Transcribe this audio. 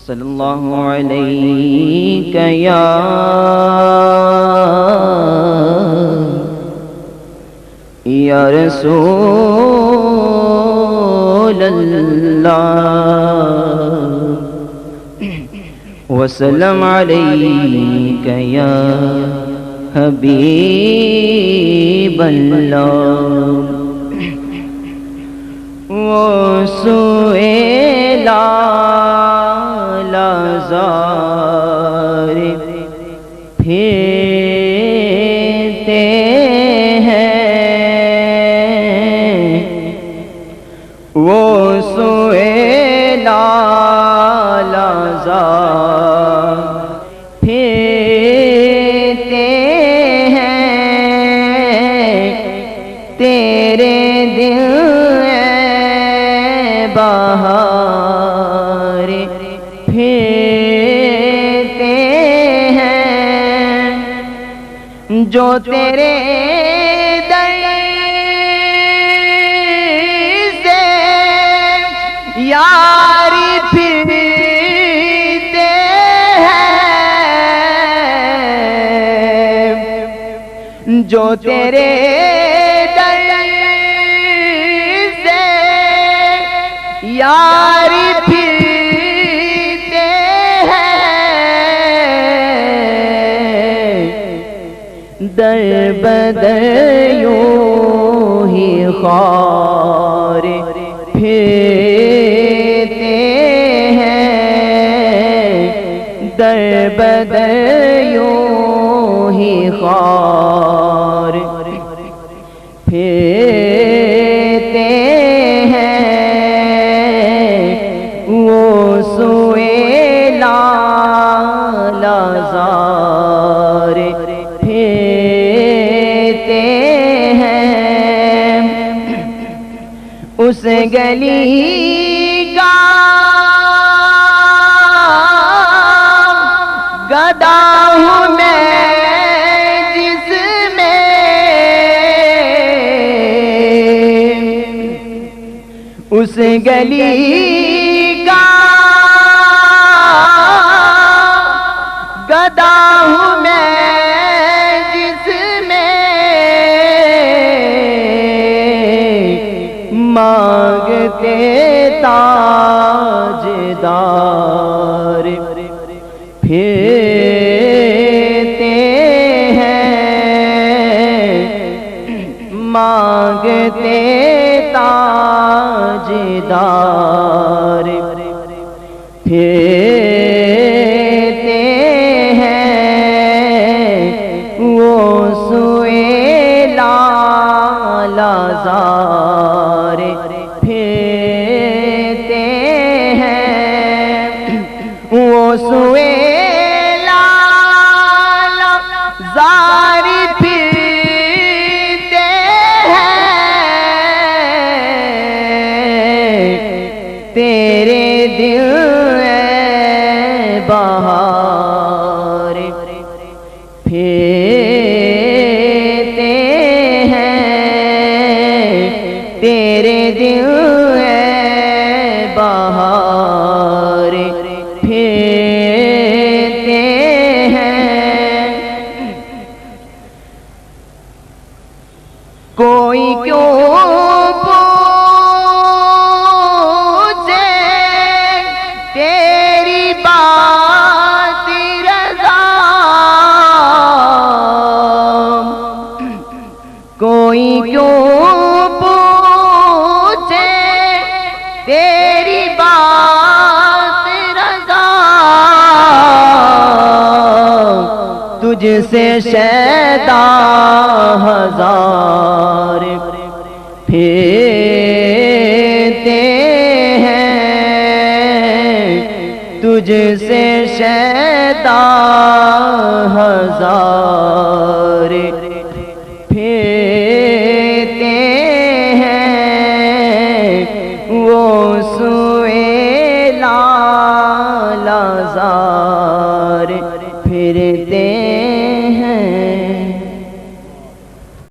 صلی اللہ علیہ یا رسول اللہ وسلم علیک یا حبیب اللہ وسئلہ لازار پھرتے ہیں وہ سئلہ لازار پھرتے ہیں تیرے دل بہار پھرتے ہیں جو تیرے در سے یاری پھرتے ہیں جو تیرے یاری پھرتے ہیں در بدر یوں ہی خار پھرتے ہیں در بدر یوں ہی خار پھرتے ہیں سئلہ لازار پھرتے ہیں اس گلی کا گدا ہوں میں جس میں اس گلی گدا ہوں میں جس میں مانگتے تاجدار پھرتے ہیں مانگتے تاجدار پھرتے سئلہ لازار پھرتے ہیں وہ سئلہ لازار پھرتے ہیں تیرے دل بہار پھرتے تیرے دل بہار پھرتے ہیں کوئی کیوں پوچھے تیری بات رضا کوئی کیوں تیری بات رضا تجھ سے شیدا ہزار پھرتے ہیں تجھ سے شیدا ہزار